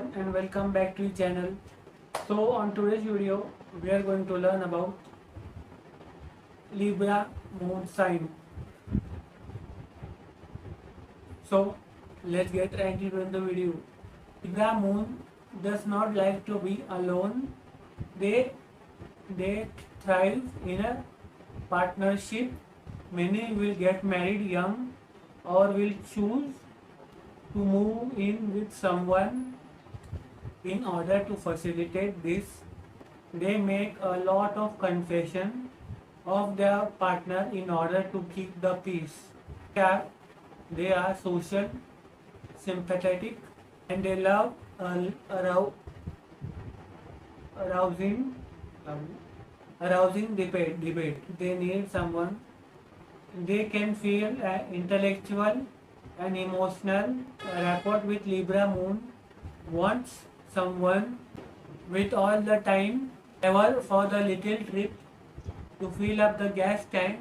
everyone and welcome back to the channel. So on today's video we are going to learn about Libra moon sign. So let's get right into the video. Libra moon does not like to be alone. They thrive in a partnership. Many will get married young or will choose to move in with someone. In order to facilitate this, they make a lot of confession of their partner in order to keep the peace. They are social, sympathetic, and they love arousing, arousing debate. They need someone. They can feel intellectual and emotional rapport with Libra moon. Wants someone with all the time ever for the little trip to fill up the gas tank.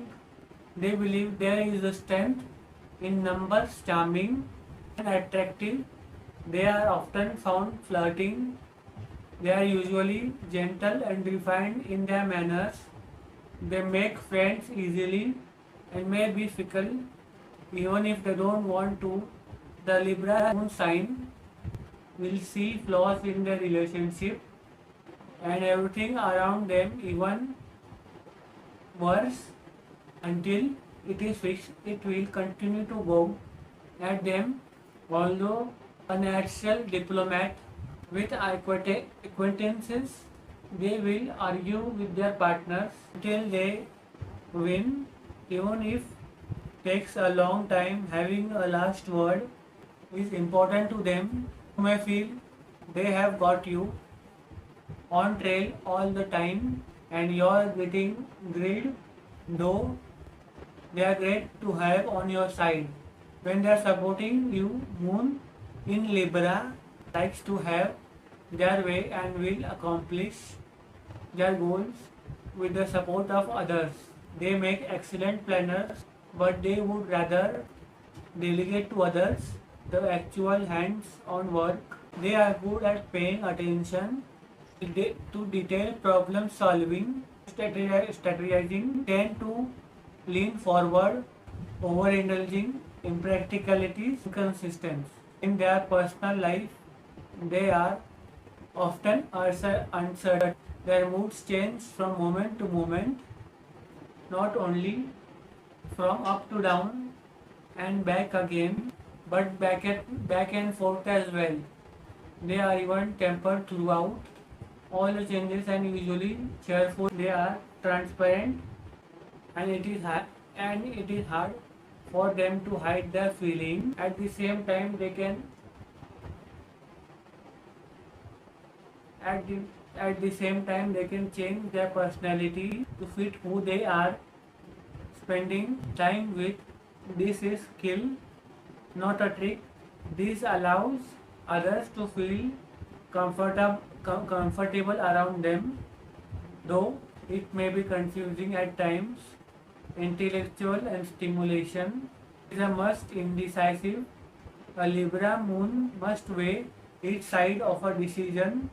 They believe there is a strength in numbers, charming and attractive. They are often found flirting. They are usually gentle and refined in their manners. They make friends easily and may be fickle even if they don't want to. The Libra moon sign will see flaws in their relationship and everything around them even worse until it is fixed. It will continue to go at them. Although a natural diplomat with acquaintances, they will argue with their partners until they win, even if it takes a long time. Having a last word is important to them. You may feel they have got you on trail all the time and you're getting grilled, though they are great to have on your side. When they are supporting you, moon in Libra likes to have their way and will accomplish their goals with the support of others. They make excellent planners, but they would rather delegate to others the actual hands-on work. They are good at paying attention to detailed problem solving, strategizing, tend to lean forward, overindulging, impracticalities, inconsistent. In their personal life, they are often uncertain. Their moods change from moment to moment, not only from up to down and back again, but back and forth as well. They are even tempered throughout all the changes and usually cheerful. They are transparent and it is hard for them to hide their feelings. At the same time, they can change their personality to fit who they are. Spending time with this is skill, not a trick. This allows others to feel comfortable around them, though it may be confusing at times. Intellectual and stimulation is a must. Indecisive. A Libra moon must weigh each side of a decision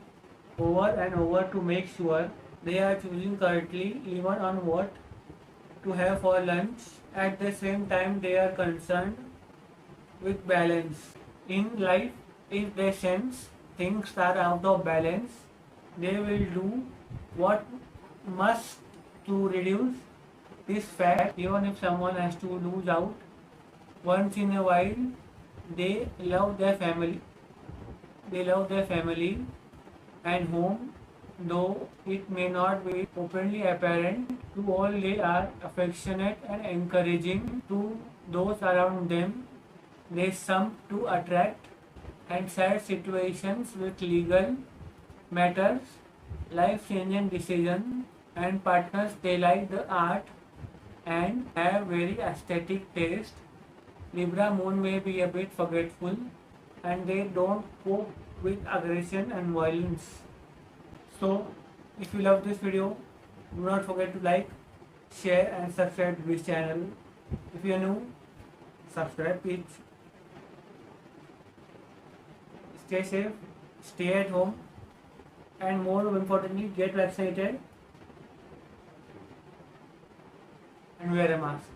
over and over to make sure they are choosing correctly, even on what to have for lunch. At the same time, they are concerned with balance. In life, if they sense things are out of balance, they will do what must to reduce this fact. Even if someone has to lose out once in a while, they love their family. They love their family and home, though it may not be openly apparent to all. They are affectionate and encouraging to those around them. They sum to attract and sad situations with legal matters, life-changing decisions, and partners. They like the art and have very aesthetic taste. Libra moon may be a bit forgetful and they don't cope with aggression and violence. So if you love this video, do not forget to like, share and subscribe to this channel. If you are new, subscribe please. Stay safe, stay at home, and more importantly, get vaccinated and wear a mask.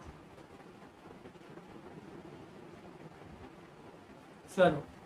चलो